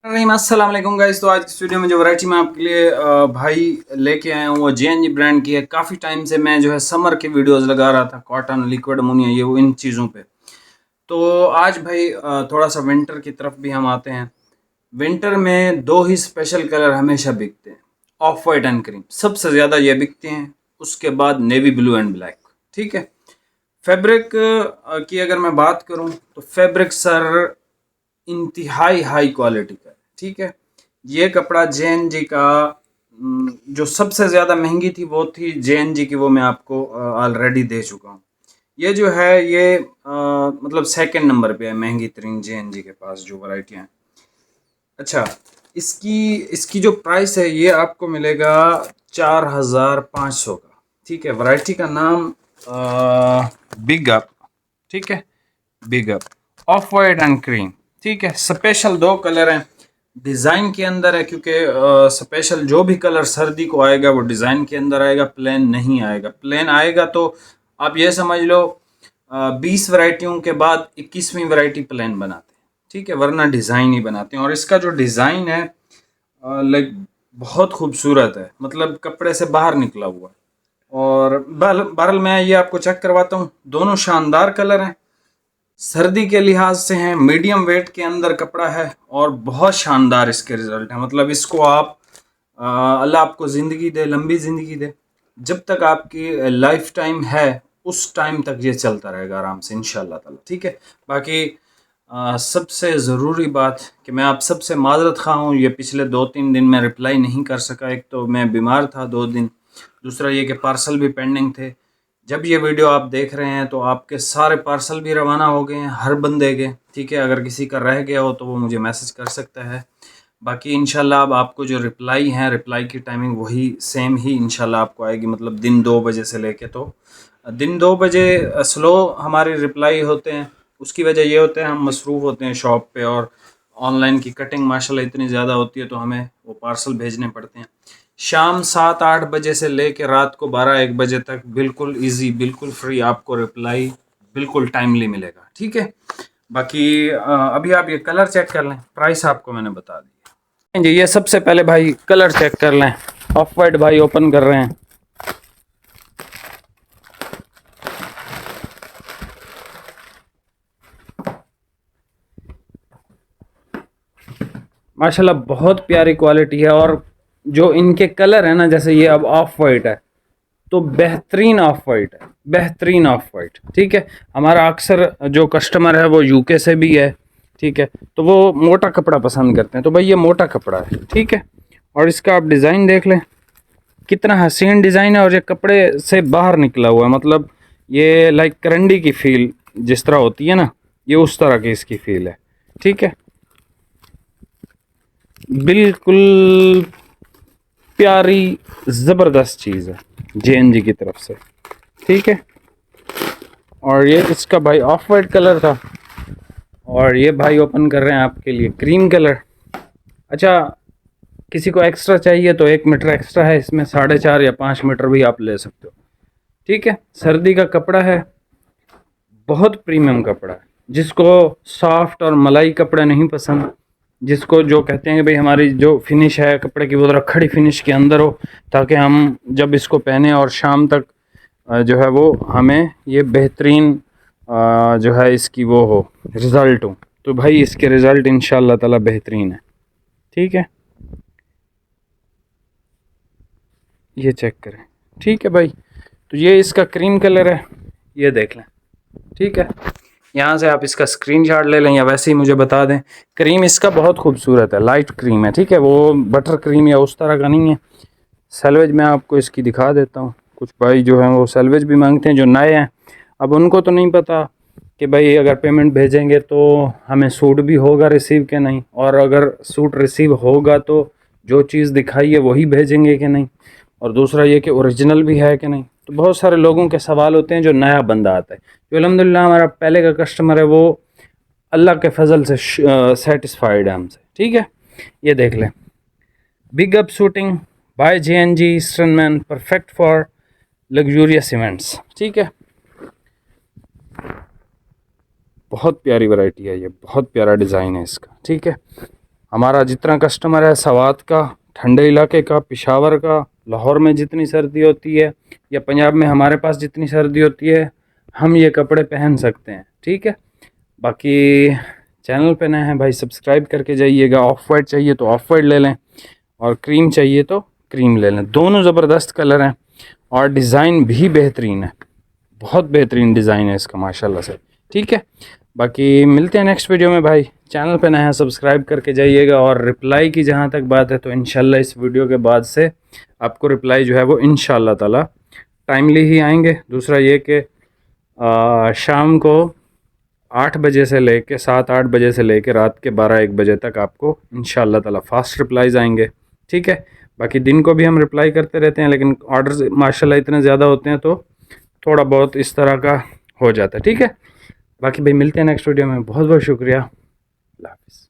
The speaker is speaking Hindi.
अस्सलाम वालेकुम गाइस। तो आज की वीडियो में जो वैरायटी मैं आपके लिए भाई लेके आया हूँ वो जेएनजी ब्रांड की है। काफ़ी टाइम से मैं जो है समर के वीडियोस लगा रहा था, कॉटन, लिक्विड अमोनिया, ये वो इन चीज़ों पे। तो आज भाई थोड़ा सा विंटर की तरफ भी हम आते हैं। विंटर में दो ही स्पेशल कलर हमेशा बिकते हैं, ऑफ वाइट एंड क्रीम। सबसे ज़्यादा ये बिकते हैं, उसके बाद नेवी ब्लू एंड ब्लैक। ठीक है। फैब्रिक की अगर मैं बात करूं तो फैब्रिक सर इंतहाई हाई क्वालिटी का है। ठीक है। ये कपड़ा जेएनजी का जो सबसे ज़्यादा महंगी थी वो थी जेएनजी की, वो मैं आपको ऑलरेडी दे चुका हूँ। ये जो है ये मतलब सेकंड नंबर पे है महंगी तरीन जेएनजी के पास जो वैरायटियाँ हैं। अच्छा, इसकी इसकी जो प्राइस है ये आपको मिलेगा 4500 का। ठीक है। वैरायटी का नाम बिग अप। ठीक है, big up, of white and cream. ठीक है। स्पेशल दो कलर हैं, डिज़ाइन के अंदर है, क्योंकि स्पेशल जो भी कलर सर्दी को आएगा वो डिज़ाइन के अंदर आएगा, प्लेन नहीं आएगा। प्लेन आएगा तो आप ये समझ लो 20 वैरायटियों के बाद 21वीं वैरायटी प्लेन बनाते हैं। ठीक है, वरना डिज़ाइन ही बनाते हैं। और इसका जो डिज़ाइन है लाइक बहुत खूबसूरत है, मतलब कपड़े से बाहर निकला हुआ है। और बहरहाल मैं ये आपको चेक करवाता हूँ। दोनों शानदार कलर हैं, सर्दी के लिहाज से हैं, मीडियम वेट के अंदर कपड़ा है और बहुत शानदार इसके रिजल्ट हैं। मतलब इसको आप अल्लाह आपको ज़िंदगी दे, लंबी ज़िंदगी दे। जब तक आपकी लाइफ टाइम है उस टाइम तक ये चलता रहेगा आराम से इंशाल्लाह ताला। ठीक है। बाकी सबसे ज़रूरी बात कि मैं आप सबसे माज़रत ख़्वाह हूँ, ये पिछले 2-3 दिन में रिप्लाई नहीं कर सका। एक तो मैं बीमार था 2 दिन, दूसरा ये कि पार्सल भी पेंडिंग थे। जब ये वीडियो आप देख रहे हैं तो आपके सारे पार्सल भी रवाना हो गए हैं हर बंदे के। ठीक है। अगर किसी का रह गया हो तो वो मुझे मैसेज कर सकता है। बाकी इंशाल्लाह अब आपको जो रिप्लाई है, रिप्लाई की टाइमिंग वही सेम ही इंशाल्लाह आपको आएगी, मतलब दिन 2 बजे से लेके। तो दिन 2 बजे स्लो हमारे रिप्लाई होते हैं। उसकी वजह ये होता है हम मसरूफ़ होते हैं शॉप पे, और ऑनलाइन की कटिंग माशाल्लाह इतनी ज़्यादा होती है तो हमें वो पार्सल भेजने पड़ते हैं। शाम 7-8 बजे से लेके रात को 12-1 बजे तक बिल्कुल इजी, बिल्कुल फ्री आपको रिप्लाई बिल्कुल टाइमली मिलेगा। ठीक है। बाकी अभी आप ये कलर चेक कर लें, प्राइस आपको मैंने बता दी जी। ये सबसे पहले भाई कलर चेक कर लें। ऑफ वाइट भाई ओपन कर रहे हैं। माशाल्लाह बहुत प्यारी क्वालिटी है। और जो इनके कलर है ना, जैसे ये अब ऑफ वाइट है तो बेहतरीन ऑफ वाइट है, बेहतरीन ऑफ वाइट। ठीक है। हमारा अक्सर जो कस्टमर है वो यूके से भी है। ठीक है। तो वो मोटा कपड़ा पसंद करते हैं, तो भाई ये मोटा कपड़ा है। ठीक है। और इसका आप डिज़ाइन देख लें, कितना हसीन डिज़ाइन है और ये कपड़े से बाहर निकला हुआ है। मतलब ये लाइक करंडी की फील जिस तरह होती है ना, ये उस तरह की इसकी फील है। ठीक है। बिल्कुल प्यारी ज़बरदस्त चीज़ है जेएनजी की तरफ से। ठीक है। और ये इसका भाई ऑफ वाइट कलर था, और ये भाई ओपन कर रहे हैं आपके लिए क्रीम कलर। अच्छा, किसी को एक्स्ट्रा चाहिए तो 1 मीटर एक्स्ट्रा है इसमें, 4.5 या 5 मीटर भी आप ले सकते हो। ठीक है। सर्दी का कपड़ा है, बहुत प्रीमियम कपड़ा है। जिसको सॉफ्ट और मलाई कपड़े नहीं पसंद, जिसको जो कहते हैं कि भाई हमारी जो फिनिश है कपड़े की वो ज़रा खड़ी फिनिश के अंदर हो, ताकि हम जब इसको पहने और शाम तक जो है वो हमें ये बेहतरीन जो है इसकी वो हो, रिज़ल्ट हो, तो भाई इसके रिज़ल्ट इंशाल्लाह ताला बेहतरीन है। ठीक है। ये चेक करें। ठीक है भाई। तो ये इसका क्रीम कलर है, ये देख लें। ठीक है। यहाँ से आप इसका स्क्रीनशॉट ले लें या वैसे ही मुझे बता दें। क्रीम इसका बहुत खूबसूरत है, लाइट क्रीम है। ठीक है। वो बटर क्रीम या उस तरह का नहीं है। सैलवेज मैं आपको इसकी दिखा देता हूँ। कुछ भाई जो हैं वो सैलवेज भी मांगते हैं जो नए हैं। अब उनको तो नहीं पता कि भाई अगर पेमेंट भेजेंगे तो हमें सूट भी होगा रिसीव के नहीं, और अगर सूट रिसीव होगा तो जो चीज़ दिखाई है वही भेजेंगे कि नहीं, और दूसरा ये कि ओरिजिनल भी है कि नहीं। तो बहुत सारे लोगों के सवाल होते हैं जो नया बंदा आता है। जो अल्हम्दुलिल्लाह हमारा पहले का कस्टमर है वो अल्लाह के फजल से सेटिस्फाइड है हमसे। ठीक है। ये देख लें, big up shooting by JNG eastern man, perfect for luxurious events. ठीक है। बहुत प्यारी वैरायटी है ये, बहुत प्यारा डिज़ाइन है इसका। ठीक है। हमारा जितना कस्टमर है सवात का, ठंडे इलाके का, पेशावर का, लाहौर में जितनी सर्दी होती है या पंजाब में हमारे पास जितनी सर्दी होती है, हम ये कपड़े पहन सकते हैं, ठीक है। बाकी चैनल पे नए हैं भाई, सब्सक्राइब करके जाइएगा। ऑफ वाइट चाहिए तो ऑफ वाइट ले लें और क्रीम चाहिए तो क्रीम ले लें, दोनों ज़बरदस्त कलर हैं और डिज़ाइन भी बेहतरीन है, बहुत बेहतरीन डिज़ाइन है इसका माशाल्लाह से, ठीक है। बाकी मिलते हैं नेक्स्ट वीडियो में भाई। चैनल पे नया है सब्सक्राइब करके जाइएगा। और रिप्लाई की जहाँ तक बात है तो इंशाल्लाह इस वीडियो के बाद से आपको रिप्लाई जो है वो इंशाल्लाह ताला टाइमली ही आएंगे। दूसरा ये कि शाम को 8 बजे से लेके 7-8 बजे से लेके रात के 12-1 बजे तक आपको इंशाल्लाह ताला फास्ट रिप्लाईज आएंगे, ठीक है। बाकी दिन को भी हम रिप्लाई करते रहते हैं, लेकिन ऑर्डर्स माशाल्लाह इतने ज़्यादा होते हैं तो थोड़ा बहुत इस तरह का हो जाता है, ठीक है। बाकी भाई मिलते हैं नेक्स्ट वीडियो में, बहुत बहुत शुक्रिया, अल्लाह हाफ़िज़।